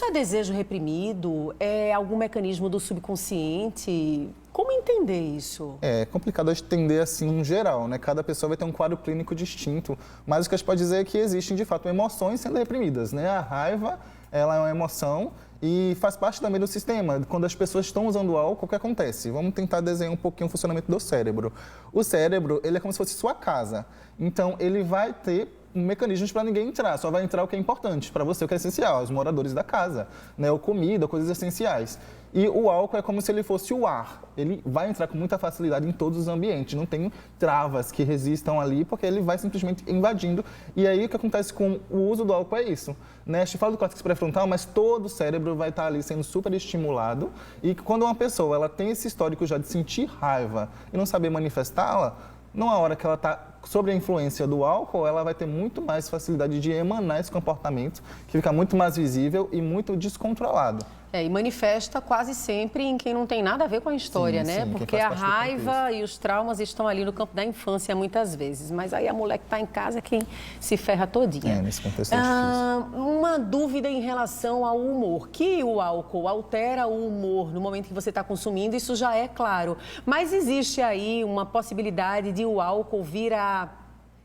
É desejo reprimido? É algum mecanismo do subconsciente? Como entender isso? É complicado entender assim no geral, né? Cada pessoa vai ter um quadro clínico distinto, mas o que a gente pode dizer é que existem, de fato, emoções sendo reprimidas, né? A raiva, ela é uma emoção e faz parte também do sistema. Quando as pessoas estão usando álcool, o que acontece? Vamos tentar desenhar um pouquinho o funcionamento do cérebro. O cérebro, ele é como se fosse sua casa. Então, ele vai ter mecanismos para ninguém entrar, só vai entrar o que é importante para você, o que é essencial, os moradores da casa, né, ou comida, coisas essenciais. E o álcool é como se ele fosse o ar, ele vai entrar com muita facilidade em todos os ambientes, não tem travas que resistam ali, porque ele vai simplesmente invadindo. E aí o que acontece com o uso do álcool é isso, né? A gente fala do córtex pré-frontal, mas todo o cérebro vai estar ali sendo super estimulado, e quando uma pessoa ela tem esse histórico já de sentir raiva e não saber manifestá-la, numa hora que ela está sob a influência do álcool, ela vai ter muito mais facilidade de emanar esse comportamento, que fica muito mais visível e muito descontrolado. E manifesta quase sempre em quem não tem nada a ver com a história, Sim, né? sim, Porque a raiva e os traumas estão ali no campo da infância muitas vezes. Mas aí a mulher que está em casa é quem se ferra todinha. Nesse contexto é difícil. Uma dúvida em relação ao humor. Que o álcool altera o humor no momento que você está consumindo, isso já é claro. Mas existe aí uma possibilidade de o álcool vir a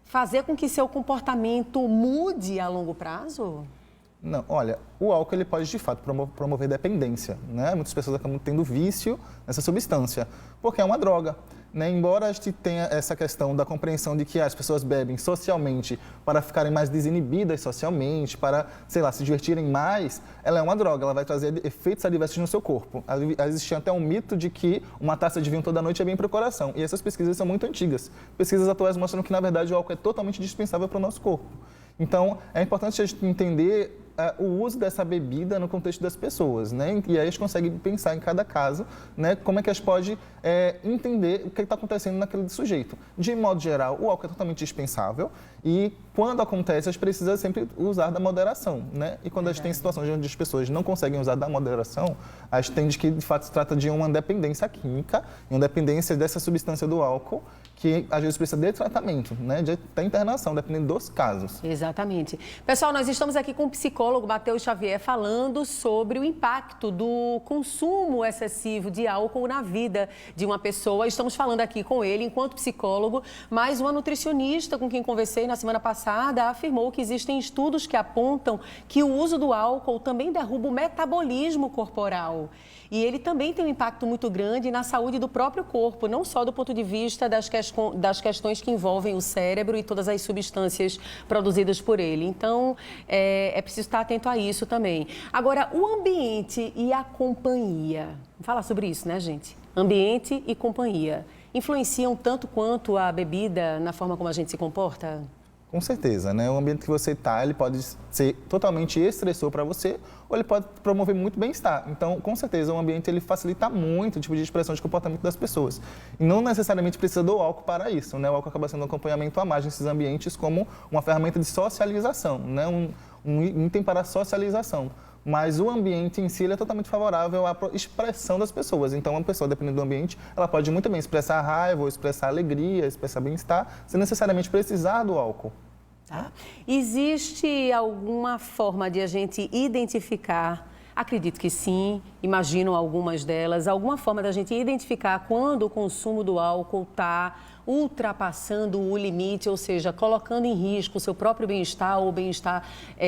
fazer com que seu comportamento mude a longo prazo? Não, olha, o álcool ele pode de fato promover dependência, né? Muitas pessoas acabam tendo vício nessa substância, porque é uma droga, né? Embora a gente tenha essa questão da compreensão de que as pessoas bebem socialmente para ficarem mais desinibidas socialmente, para, sei lá, se divertirem mais, ela é uma droga, ela vai trazer efeitos adversos no seu corpo. Existe até um mito de que uma taça de vinho toda noite é bem para o coração, e essas pesquisas são muito antigas. Pesquisas atuais mostram que, na verdade, o álcool é totalmente dispensável para o nosso corpo. Então, é importante a gente entender o uso dessa bebida no contexto das pessoas, né? E aí a gente consegue pensar em cada caso, né? Como é que a gente pode entender o que está acontecendo naquele sujeito. De modo geral, o álcool é totalmente dispensável e quando acontece, a gente precisa sempre usar da moderação, né? E quando a gente tem situações onde as pessoas não conseguem usar da moderação, a gente entende que, de fato, se trata de uma dependência química, uma dependência dessa substância do álcool, que às vezes precisa de tratamento, né? De internação, dependendo dos casos. Exatamente. Pessoal, nós estamos aqui com o psicólogo Matheus Xavier falando sobre o impacto do consumo excessivo de álcool na vida de uma pessoa. Estamos falando aqui com ele enquanto psicólogo, mas uma nutricionista com quem conversei na semana passada afirmou que existem estudos que apontam que o uso do álcool também derruba o metabolismo corporal. E ele também tem um impacto muito grande na saúde do próprio corpo, não só do ponto de vista das questões que envolvem o cérebro e todas as substâncias produzidas por ele. Então, é preciso estar atento a isso também. Agora, o ambiente e a companhia. Vamos falar sobre isso, né, gente? Ambiente e companhia. Influenciam tanto quanto a bebida na forma como a gente se comporta? Com certeza, né? O ambiente que você está, ele pode ser totalmente estressor para você ou ele pode promover muito bem-estar. Então, com certeza, o ambiente ele facilita muito o tipo de expressão de comportamento das pessoas. E não necessariamente precisa do álcool para isso, né? O álcool acaba sendo um acompanhamento a mais nesses ambientes como uma ferramenta de socialização, né? Um item para a socialização. Mas o ambiente em si ele é totalmente favorável à expressão das pessoas. Então, uma pessoa, dependendo do ambiente, ela pode muito bem expressar raiva, ou expressar alegria, expressar bem-estar, sem necessariamente precisar do álcool. Tá. Existe alguma forma de a gente identificar, acredito que sim, imagino algumas delas, alguma forma da gente identificar quando o consumo do álcool está ultrapassando o limite, ou seja, colocando em risco o seu próprio bem-estar ou o bem-estar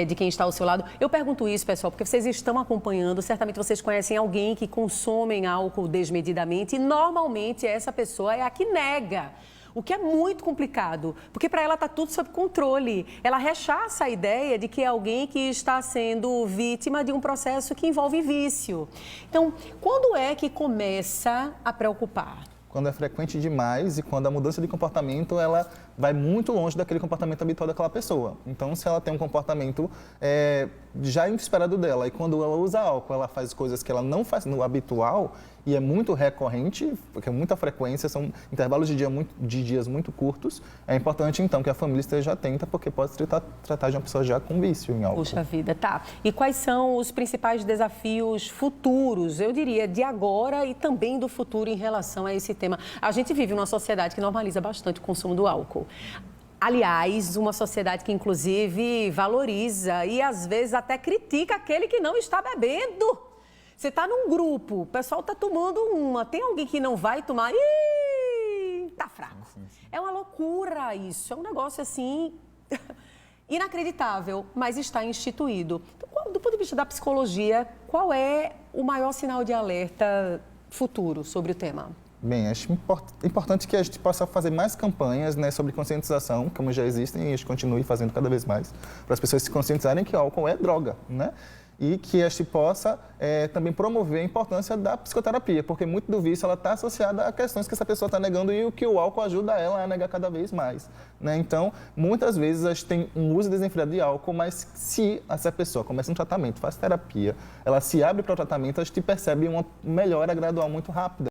de quem está ao seu lado. Eu pergunto isso, pessoal, porque vocês estão acompanhando, certamente vocês conhecem alguém que consome álcool desmedidamente e normalmente essa pessoa é a que nega. O que é muito complicado, porque para ela está tudo sob controle. Ela rechaça a ideia de que é alguém que está sendo vítima de um processo que envolve vício. Então, quando é que começa a preocupar? Quando é frequente demais e quando a mudança de comportamento ela vai muito longe daquele comportamento habitual daquela pessoa. Então, se ela tem um comportamento já esperado dela e quando ela usa álcool, ela faz coisas que ela não faz no habitual e é muito recorrente, porque é muita frequência, são intervalos de dias muito curtos, é importante, então, que a família esteja atenta, porque pode se tratar de uma pessoa já com vício em álcool. Puxa vida, tá. E quais são os principais desafios futuros, eu diria, de agora e também do futuro em relação a esse tema? A gente vive numa sociedade que normaliza bastante o consumo do álcool. Aliás, uma sociedade que, inclusive, valoriza e, às vezes, até critica aquele que não está bebendo. Você está num grupo, o pessoal está tomando uma, tem alguém que não vai tomar, ih, tá fraco. É uma loucura isso, é um negócio assim, inacreditável, mas está instituído. Então, do ponto de vista da psicologia, qual é o maior sinal de alerta futuro sobre o tema? Bem, acho importante que a gente possa fazer mais campanhas, né, sobre conscientização, como já existem, e a gente continue fazendo cada vez mais, para as pessoas se conscientizarem que o álcool é droga, né? E que a gente possa também promover a importância da psicoterapia, porque muito do vício está associada a questões que essa pessoa está negando e o que o álcool ajuda ela a negar cada vez mais, né? Então, muitas vezes a gente tem um uso desenfreado de álcool, mas se essa pessoa começa um tratamento, faz terapia, ela se abre para o tratamento, a gente percebe uma melhora gradual muito rápida.